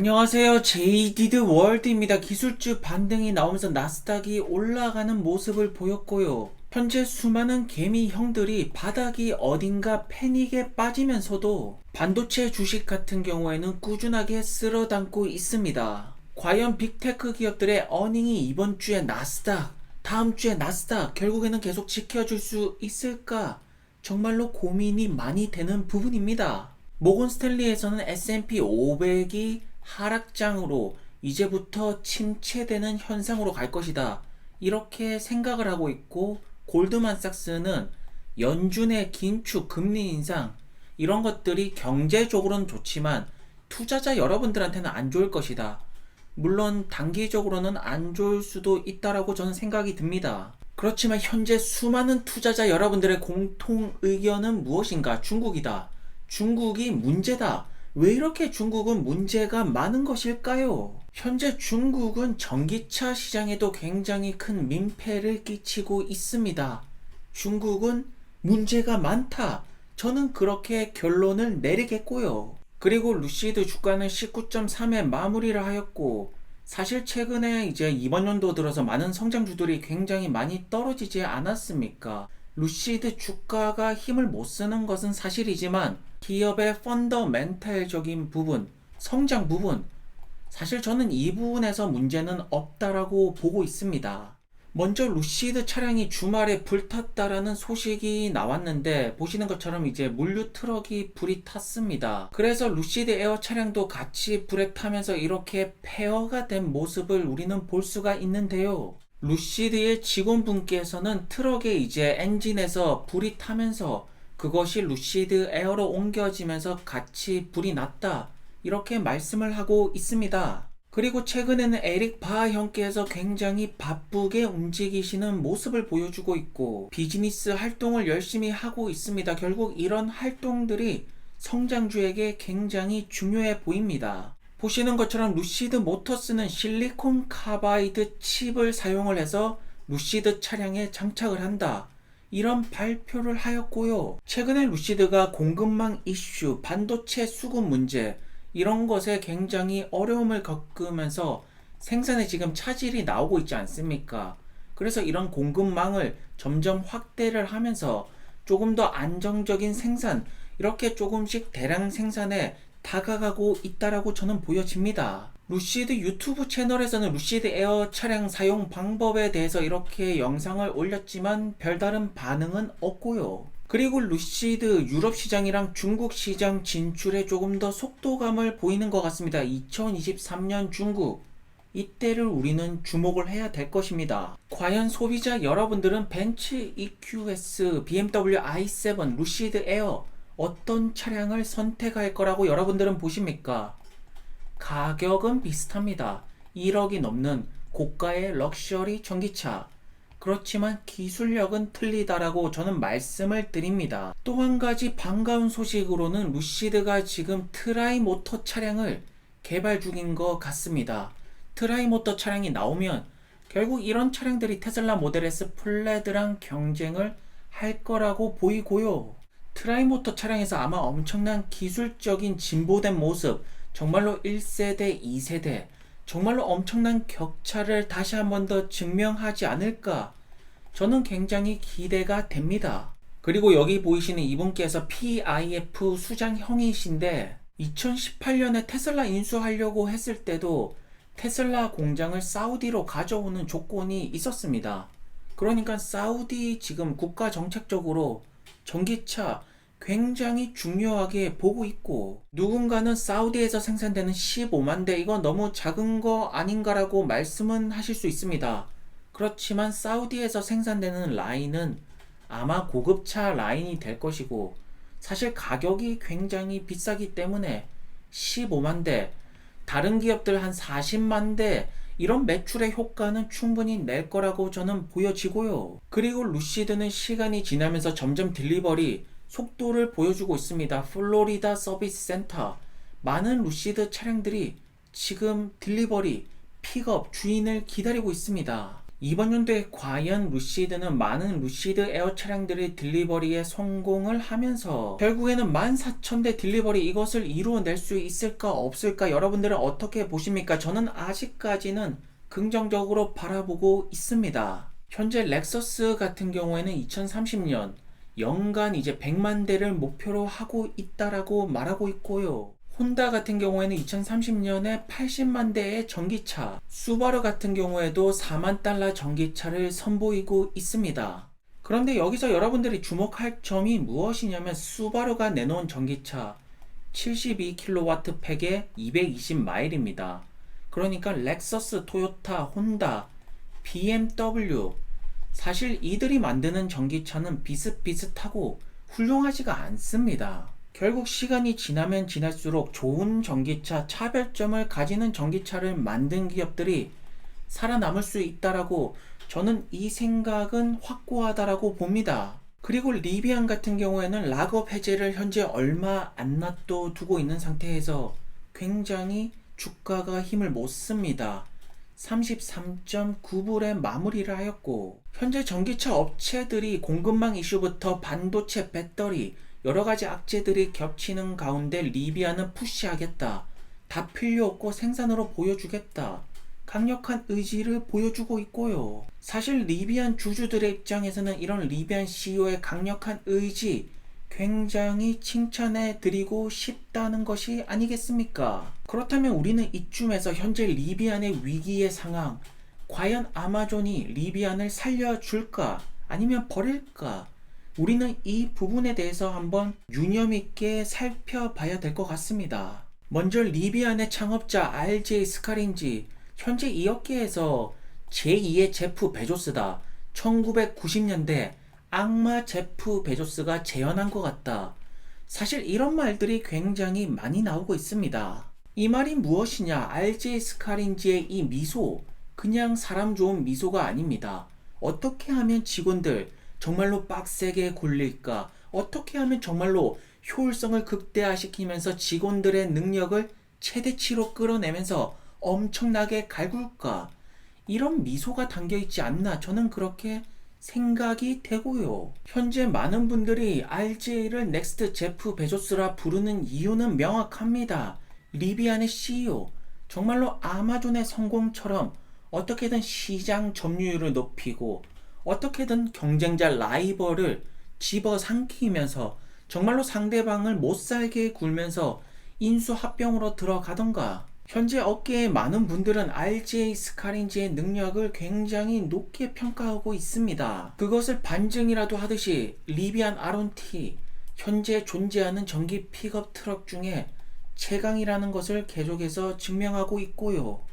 안녕하세요. 제이디드 월드입니다. 기술주 반등이 나오면서 나스닥이 올라가는 모습을 보였고요. 현재 수많은 개미 형들이 바닥이 어딘가 패닉에 빠지면서도 반도체 주식 같은 경우에는 꾸준하게 쓸어담고 있습니다. 과연 빅테크 기업들의 어닝이 이번 주에 나스닥, 다음 주에 나스닥 결국에는 계속 지켜줄 수 있을까? 정말로 고민이 많이 되는 부분입니다. 모건 스탠리에서는 S&P 500이 하락장으로 이제부터 침체되는 현상으로 갈 것이다, 이렇게 생각을 하고 있고, 골드만삭스는 연준의 긴축 금리 인상 이런 것들이 경제적으로는 좋지만 투자자 여러분들한테는 안 좋을 것이다. 물론 단기적으로는 안 좋을 수도 있다라고 저는 생각이 듭니다. 그렇지만 현재 수많은 투자자 여러분들의 공통 의견은 무엇인가? 중국이다. 중국이 문제다. 왜 이렇게 중국은 문제가 많은 것일까요? 현재 중국은 전기차 시장에도 굉장히 큰 민폐를 끼치고 있습니다. 중국은 문제가 많다. 저는 그렇게 결론을 내리겠고요. 그리고 루시드 주가는 19.3에 마무리를 하였고, 사실 최근에 이제 이번 연도 들어서 많은 성장주들이 굉장히 많이 떨어지지 않았습니까? 루시드 주가가 힘을 못 쓰는 것은 사실이지만 기업의 펀더멘탈적인 부분, 성장 부분, 사실 저는 이 부분에서 문제는 없다라고 보고 있습니다. 먼저 루시드 차량이 주말에 불탔다라는 소식이 나왔는데, 보시는 것처럼 이제 물류 트럭이 불이 탔습니다. 그래서 루시드 에어 차량도 같이 불에 타면서 이렇게 폐허가 된 모습을 우리는 볼 수가 있는데요. 루시드의 직원분께서는 트럭에 이제 엔진에서 불이 타면서 그것이 루시드 에어로 옮겨지면서 같이 불이 났다, 이렇게 말씀을 하고 있습니다. 그리고 최근에는 에릭 바 형께서 굉장히 바쁘게 움직이시는 모습을 보여주고 있고 비즈니스 활동을 열심히 하고 있습니다. 결국 이런 활동들이 성장주에게 굉장히 중요해 보입니다. 보시는 것처럼 루시드 모터스는 실리콘 카바이드 칩을 사용을 해서 루시드 차량에 장착을 한다, 이런 발표를 하였고요. 최근에 루시드가 공급망 이슈, 반도체 수급 문제 이런 것에 굉장히 어려움을 겪으면서 생산에 지금 차질이 나오고 있지 않습니까? 그래서 이런 공급망을 점점 확대를 하면서 조금 더 안정적인 생산, 이렇게 조금씩 대량 생산에 다가가고 있다라고 저는 보여집니다. 루시드 유튜브 채널에서는 루시드 에어 차량 사용 방법에 대해서 이렇게 영상을 올렸지만 별다른 반응은 없고요. 그리고 루시드 유럽 시장이랑 중국 시장 진출에 조금 더 속도감을 보이는 것 같습니다. 2023년 중국, 이때를 우리는 주목을 해야 될 것입니다. 과연 소비자 여러분들은 벤츠 EQS, BMW i7, 루시드 에어 어떤 차량을 선택할 거라고 여러분들은 보십니까? 가격은 비슷합니다. 1억이 넘는 고가의 럭셔리 전기차. 그렇지만 기술력은 틀리다라고 저는 말씀을 드립니다. 또 한 가지 반가운 소식으로는 루시드가 지금 트라이모터 차량을 개발 중인 것 같습니다. 트라이모터 차량이 나오면 결국 이런 차량들이 테슬라 모델 S 플레드랑 경쟁을 할 거라고 보이고요. 트라이모터 차량에서 아마 엄청난 기술적인 진보된 모습, 정말로 1세대, 2세대, 정말로 엄청난 격차를 다시 한 번 더 증명하지 않을까, 저는 굉장히 기대가 됩니다. 그리고 여기 보이시는 이분께서 PIF 수장형이신데 2018년에 테슬라 인수하려고 했을 때도 테슬라 공장을 사우디로 가져오는 조건이 있었습니다. 그러니까 사우디 지금 국가 정책적으로 전기차 굉장히 중요하게 보고 있고, 누군가는 사우디에서 생산되는 15만 대 이거 너무 작은 거 아닌가라고 말씀은 하실 수 있습니다. 그렇지만 사우디에서 생산되는 라인은 아마 고급차 라인이 될 것이고, 사실 가격이 굉장히 비싸기 때문에 15만 대, 다른 기업들 한 40만 대 이런 매출의 효과는 충분히 낼 거라고 저는 보여지고요. 그리고 루시드는 시간이 지나면서 점점 딜리버리 속도를 보여주고 있습니다. 플로리다 서비스 센터, 많은 루시드 차량들이 지금 딜리버리, 픽업, 주인을 기다리고 있습니다. 이번 연도에 과연 루시드는 많은 루시드 에어 차량들의 딜리버리에 성공을 하면서 결국에는 14,000대 딜리버리 이것을 이루어낼 수 있을까 없을까 여러분들은 어떻게 보십니까? 저는 아직까지는 긍정적으로 바라보고 있습니다. 현재 렉서스 같은 경우에는 2030년 연간 이제 100만 대를 목표로 하고 있다라고 말하고 있고요. 혼다 같은 경우에는 2030년에 80만 대의 전기차, 수바루 같은 경우에도 4만 달러 전기차를 선보이고 있습니다. 그런데 여기서 여러분들이 주목할 점이 무엇이냐면 수바루가 내놓은 전기차 72kW 팩에 220마일입니다. 그러니까 렉서스, 토요타, 혼다, BMW 사실 이들이 만드는 전기차는 비슷비슷하고 훌륭하지가 않습니다. 결국 시간이 지나면 지날수록 좋은 전기차, 차별점을 가지는 전기차를 만든 기업들이 살아남을 수 있다라고 저는 이 생각은 확고하다라고 봅니다. 그리고 리비안 같은 경우에는 락업 해제를 현재 얼마 안 놔두고 있는 상태에서 굉장히 주가가 힘을 못 씁니다. 33.9불에 마무리를 하였고 현재 전기차 업체들이 공급망 이슈부터 반도체, 배터리 여러가지 악재들이 겹치는 가운데 리비안은 푸시하겠다. 다 필요 없고 생산으로 보여주겠다. 강력한 의지를 보여주고 있고요. 사실 리비안 주주들의 입장에서는 이런 리비안 CEO의 강력한 의지 굉장히 칭찬해 드리고 싶다는 것이 아니겠습니까? 그렇다면 우리는 이쯤에서 현재 리비안의 위기의 상황, 과연 아마존이 리비안을 살려줄까? 아니면 버릴까? 우리는 이 부분에 대해서 한번 유념있게 살펴봐야 될 것 같습니다. 먼저 리비안의 창업자 RJ 스카린지, 현재 이 업계에서 제2의 제프 베조스다. 1990년대 악마 제프 베조스가 재현한 것 같다. 사실 이런 말들이 굉장히 많이 나오고 있습니다. 이 말이 무엇이냐? RJ 스카린지의 이 미소, 그냥 사람 좋은 미소가 아닙니다. 어떻게 하면 직원들 정말로 빡세게 굴릴까? 어떻게 하면 정말로 효율성을 극대화시키면서 직원들의 능력을 최대치로 끌어내면서 엄청나게 갈굴까? 이런 미소가 담겨있지 않나 저는 그렇게 생각이 되고요. 현재 많은 분들이 RJ를 넥스트 제프 베조스라 부르는 이유는 명확합니다. 리비안의 CEO, 정말로 아마존의 성공처럼 어떻게든 시장 점유율을 높이고 어떻게든 경쟁자 라이벌을 집어삼키면서 정말로 상대방을 못살게 굴면서 인수합병으로 들어가던가. 현재 업계의 많은 분들은 RJ 스카린지의 능력을 굉장히 높게 평가하고 있습니다. 그것을 반증이라도 하듯이 리비안 R1T, 현재 존재하는 전기 픽업 트럭 중에 최강이라는 것을 계속해서 증명하고 있고요.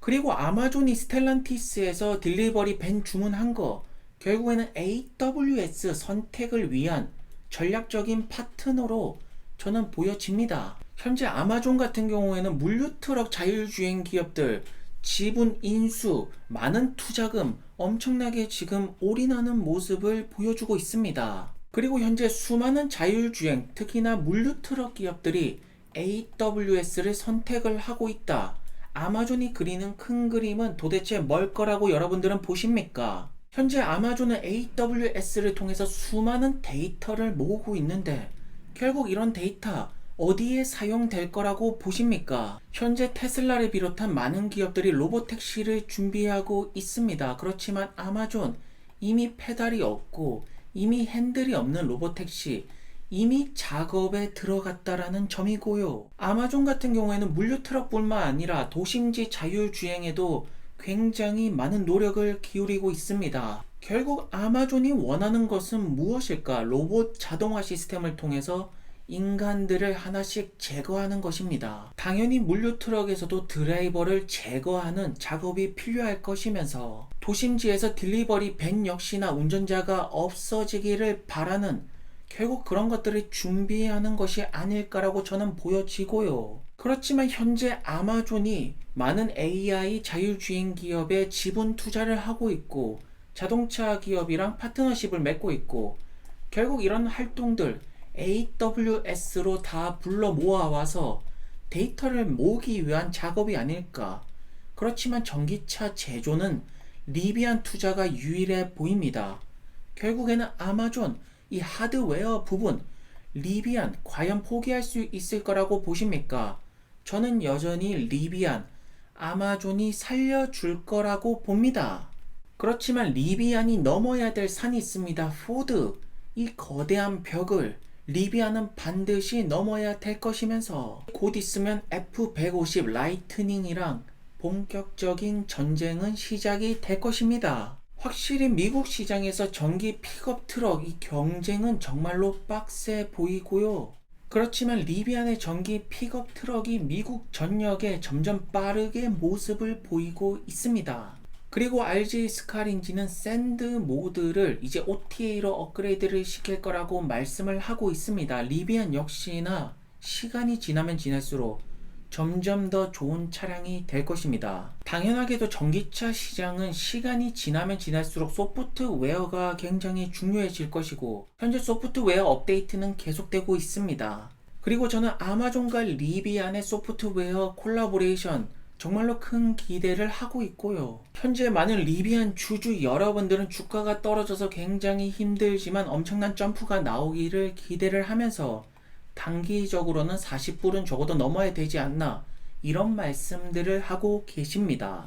그리고 아마존이 스텔란티스에서 딜리버리 밴 주문한 거 결국에는 AWS 선택을 위한 전략적인 파트너로 저는 보여집니다. 현재 아마존 같은 경우에는 물류트럭 자율주행 기업들 지분 인수, 많은 투자금 엄청나게 지금 올인하는 모습을 보여주고 있습니다. 그리고 현재 수많은 자율주행, 특히나 물류트럭 기업들이 AWS를 선택을 하고 있다. 아마존이 그리는 큰 그림은 도대체 뭘 거라고 여러분들은 보십니까? 현재 아마존은 AWS를 통해서 수많은 데이터를 모으고 있는데 결국 이런 데이터 어디에 사용될 거라고 보십니까? 현재 테슬라를 비롯한 많은 기업들이 로보택시를 준비하고 있습니다. 그렇지만 아마존 이미 페달이 없고 이미 핸들이 없는 로보택시 이미 작업에 들어갔다라는 점이고요. 아마존 같은 경우에는 물류트럭뿐만 아니라 도심지 자율주행에도 굉장히 많은 노력을 기울이고 있습니다. 결국 아마존이 원하는 것은 무엇일까? 로봇 자동화 시스템을 통해서 인간들을 하나씩 제거하는 것입니다. 당연히 물류트럭에서도 드라이버를 제거하는 작업이 필요할 것이면서 도심지에서 딜리버리 밴 역시나 운전자가 없어지기를 바라는 결국 그런 것들을 준비하는 것이 아닐까라고 저는 보여지고요. 그렇지만 현재 아마존이 많은 AI 자율주행 기업에 지분 투자를 하고 있고 자동차 기업이랑 파트너십을 맺고 있고 결국 이런 활동들 AWS로 다 불러 모아와서 데이터를 모으기 위한 작업이 아닐까. 그렇지만 전기차 제조는 리비안 투자가 유일해 보입니다. 결국에는 아마존, 이 하드웨어 부분, 리비안 과연 포기할 수 있을 거라고 보십니까? 저는 여전히 리비안, 아마존이 살려줄 거라고 봅니다. 그렇지만 리비안이 넘어야 될 산이 있습니다. 포드. 이 거대한 벽을 리비안은 반드시 넘어야 될 것이면서 곧 있으면 F-150 라이트닝이랑 본격적인 전쟁은 시작이 될 것입니다. 확실히 미국 시장에서 전기 픽업 트럭 이 경쟁은 정말로 빡세 보이고요. 그렇지만 리비안의 전기 픽업 트럭이 미국 전역에 점점 빠르게 모습을 보이고 있습니다. 그리고 RJ 스카린지는 샌드 모드를 이제 OTA로 업그레이드를 시킬 거라고 말씀을 하고 있습니다. 리비안 역시나 시간이 지나면 지날수록 점점 더 좋은 차량이 될 것입니다. 당연하게도 전기차 시장은 시간이 지나면 지날수록 소프트웨어가 굉장히 중요해질 것이고 현재 소프트웨어 업데이트는 계속되고 있습니다. 그리고 저는 아마존과 리비안의 소프트웨어 콜라보레이션 정말로 큰 기대를 하고 있고요. 현재 많은 리비안 주주 여러분들은 주가가 떨어져서 굉장히 힘들지만 엄청난 점프가 나오기를 기대를 하면서 단기적으로는 40불은 적어도 넘어야 되지 않나 이런 말씀들을 하고 계십니다.